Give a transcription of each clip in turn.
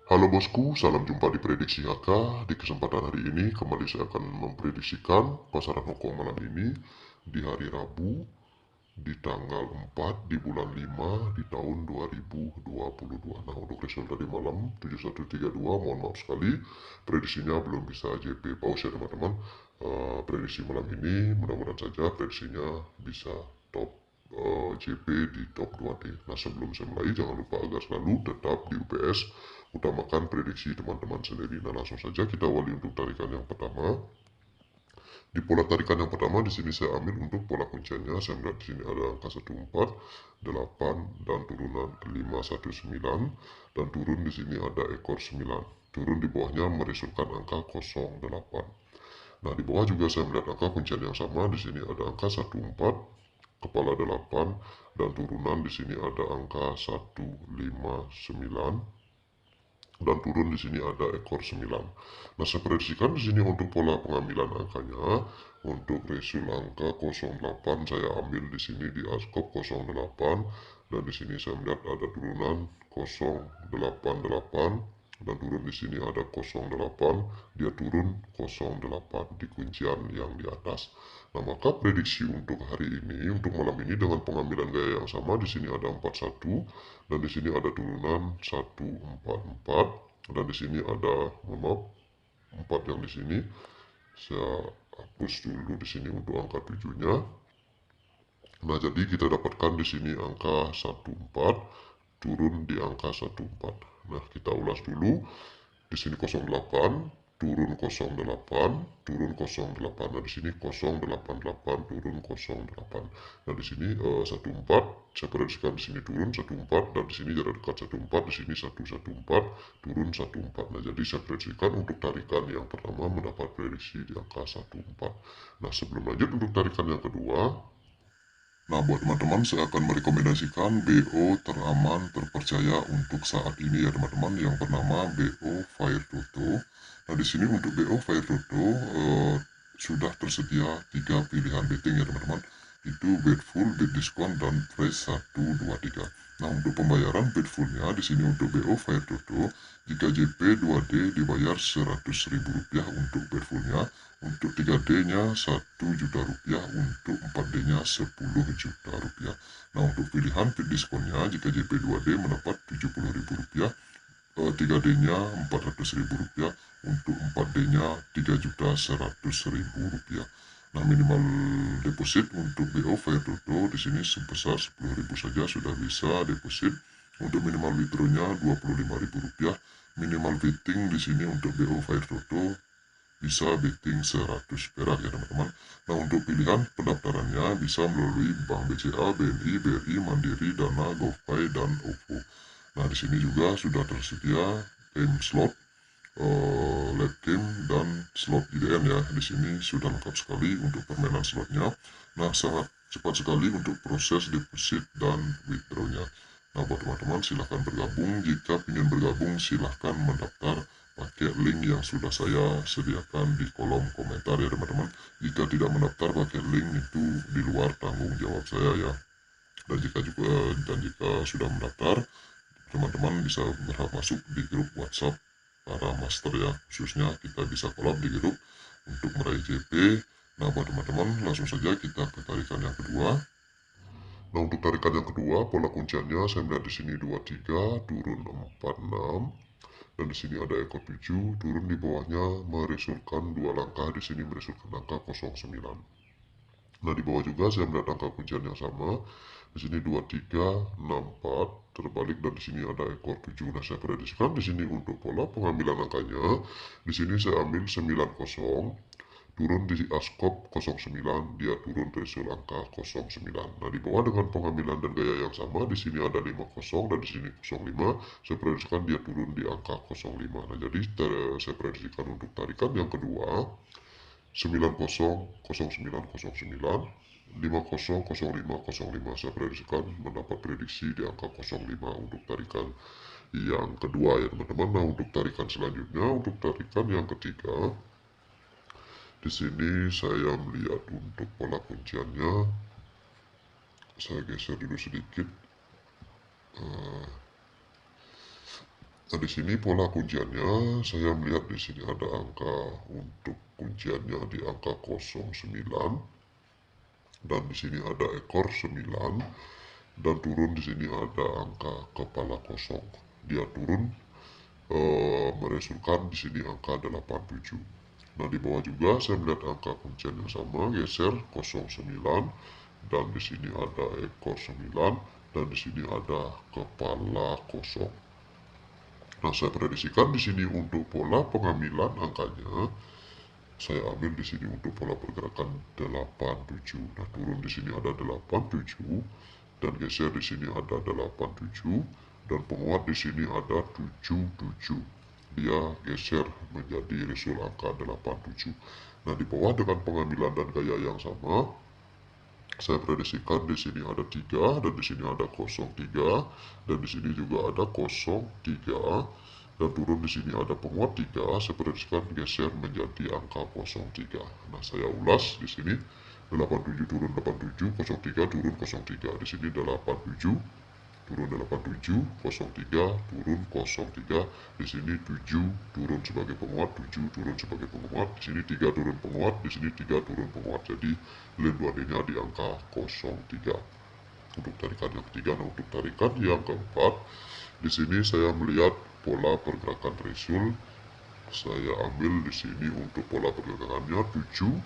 Halo bosku, salam jumpa di Prediksi HK. Di kesempatan hari ini kembali saya akan memprediksikan pasaran Hong Kong malam ini di hari Rabu di tanggal 4 di bulan 5 di tahun 2022. Nah, untuk result tadi malam 7132, mohon maaf sekali prediksinya belum bisa JP pause ya teman-teman. Prediksi malam ini mudah-mudahan saja prediksinya bisa top JP di top 2D. Nah, sebelum saya mulai jangan lupa agar selalu tetap di UPS, utamakan prediksi teman-teman sendiri. Nah, langsung saja kita awali untuk tarikan yang pertama. Di pola tarikan yang pertama di sini saya ambil untuk pola kunciannya. Saya melihat di sini ada angka 14, 8 dan turunan 519 dan turun di sini ada ekor 9. Turun di bawahnya meresulkan angka 08. Nah, di bawah juga saya melihat angka kuncian yang sama. Di sini ada angka 14, kepala 8 dan turunan di sini ada angka 159 dan turun di sini ada ekor 9. Nah, saya prediksikan di sini untuk pola pengambilan angkanya. Untuk resul angka 08 saya ambil di sini di askop 08 dan di sini saya melihat ada turunan 088 dan turun di sini ada 08, dia turun 08 di kuncian yang di atas. Nah, maka prediksi untuk hari ini, untuk malam ini dengan pengambilan gaya yang sama, di sini ada 41 dan di sini ada turunan 144 dan di sini ada, mohon maaf, 4 yang di sini. Saya hapus dulu di sini untuk angka 7-nya. Nah, jadi kita dapatkan di sini angka 14 turun di angka 14. Nah, kita ulas dulu. Di sini 08 turun 08 turun 08. Nah, di sini 088 turun 08. Nah, di sini 14 saya prediksikan di sini turun 14 dan di sini jarak dekat 14, di sini 114 turun 14. Nah, jadi saya prediksikan untuk tarikan yang pertama mendapat prediksi di angka 14. Nah, sebelum lanjut untuk tarikan yang kedua, nah, buat teman-teman, saya akan merekomendasikan BO teraman terpercaya untuk saat ini ya teman-teman, yang bernama BO Fire Toto. Nah, di sini untuk BO Fire Toto sudah tersedia 3 pilihan betting ya teman-teman. Itu bet full, bet diskon, dan price 1, 2, 3. Nah, untuk pembayaran bet fullnya di sini untuk BO Fire Toto, jika JP 2D dibayar Rp100.000 untuk bet fullnya, untuk 3D-nya Rp1.000.000, untuk 4D-nya Rp10.000.000. Nah, untuk pilihan fit diskonnya, jika JP 2D mendapat Rp70.000, 3D-nya Rp400.000, untuk 4D-nya Rp3.100.000. Nah, minimal deposit untuk BO Fire Toto di sini sebesar Rp10.000 saja sudah bisa deposit. Untuk minimal withdrawnya Rp25.000. Minimal betting di sini untuk BO Fire Toto bisa betting 100 perak ya teman-teman. Nah, untuk pilihan pendaftarannya bisa melalui Bank BCA, BNI, BRI, Mandiri, Dana, GoPay, dan OVO. Nah, di sini juga sudah tersedia game slot, late game, dan slot IDN ya. Di sini sudah lengkap sekali untuk permainan slotnya. Nah, sangat cepat sekali untuk proses deposit dan withdrawnya. Nah, buat teman-teman silahkan bergabung. Jika ingin bergabung silahkan mendaftar pakai link yang sudah saya sediakan di kolom komentar ya teman-teman. Jika tidak mendaftar pakai link itu di luar tanggung jawab saya ya. Dan jika sudah mendaftar, teman-teman bisa berhak masuk di grup WhatsApp para master ya. Khususnya kita bisa collab di grup untuk meraih JP. Nah, buat teman-teman langsung saja kita ke tarikan yang kedua. Nah, untuk tarikan yang kedua, pola kunciannya saya melihat di sini 23 turun 46 dan di sini ada ekor 7 turun di bawahnya meresulkan 2 langkah, di sini meresulkan angka 09. Nah, di bawah juga saya melihat angka kuncian yang sama. Di sini 23, 64 terbalik dan di sini ada ekor 7. Nah, saya prediksikan di sini untuk pola pengambilan angkanya. Di sini saya ambil 90 turun di askop 09, dia turun resul angka 09. Nah, di bawah dengan pengambilan dan gaya yang sama, di sini ada 50 dan di sini 05. Saya prediksikan dia turun di angka 05. Nah, jadi saya prediksikan untuk tarikan yang kedua 900909 500505. Saya prediksikan mendapat prediksi di angka 05 untuk tarikan yang kedua ya teman-teman. Nah, untuk tarikan selanjutnya, untuk tarikan yang ketiga, di sini saya melihat untuk pola kunciannya, saya geser dulu sedikit. Nah, di sini pola kunciannya saya melihat di sini ada angka untuk kunciannya di angka 09 dan di sini ada ekor 9 dan turun di sini ada angka kepala kosong. Dia turun meresulkan di sini angka 87. Nah, di bawah juga saya melihat angka kuncian yang sama, geser 09 dan di sini ada ekor 9 dan di sini ada kepala kosong. Nah, saya prediksikan di sini untuk pola pengambilan angkanya, saya ambil di sini untuk pola pergerakan 87. Nah, turun di sini ada 87 dan geser di sini ada 87 dan penguat di sini ada 77. Dia geser menjadi resul angka 87. Nah, di bawah dengan pengambilan dan gaya yang sama, saya prediksikan di sini ada 3 dan di sini ada 03 dan di sini juga ada 03 dan turun di sini ada penguat 3. Saya prediksikan geser menjadi angka 03. Nah, saya ulas di sini 87 turun 87, 03 turun 03. Di sini 87 turun 87, 03 turun 03. Di sini 7 turun sebagai penguat, 7 turun sebagai penguat. Di sini 3 turun penguat, di sini 3 turun penguat. Jadi lane 2D-nya di angka 03 untuk tarikan yang ketiga. Nah, untuk tarikan yang keempat, di sini saya melihat pola pergerakan resul. Saya ambil di sini untuk pola pergerakannya 7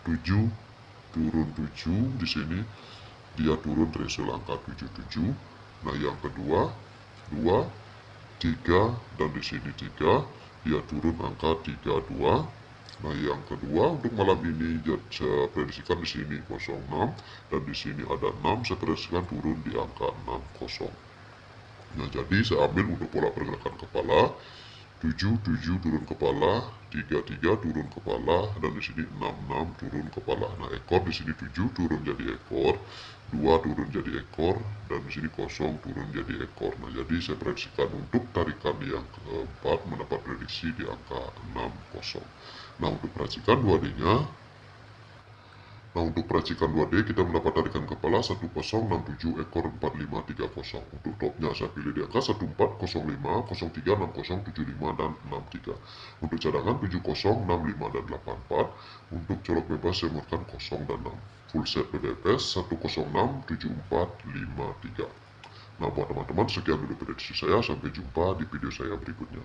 7 turun 7. Di sini dia turun resul angka 77. Nah, yang kedua 2 3 dan di sini 3 dia turun angka 32. Nah, yang kedua untuk malam ini saya prediksikan di sini 06 dan di sini ada 6. Saya prediksikan turun di angka 60. Nah, jadi saya ambil untuk pola pergerakan kepala 7 7 turun kepala, 3 3 turun kepala, dan di sini 6 6 turun kepala. Nah, ekor di sini 7 turun jadi ekor, 2 turun jadi ekor, dan di sini kosong turun jadi ekor. Nah, jadi saya prediksikan untuk tarikan yang keempat mendapat prediksi di angka 60. Nah, untuk peracikan 2D-nya, nah, untuk peracikan 2D kita mendapat tarikan kepala 1067 ekor 4530. Untuk topnya saya pilih di angka 1405, 03, 60, 75 dan 63. Untuk cadangan 70, 65 dan 84. Untuk colok bebas saya menggunakan 0 dan 6. Full set BBPS 106 7453. Nah, buat teman-teman sekian dulu prediksi saya, sampai jumpa di video saya berikutnya.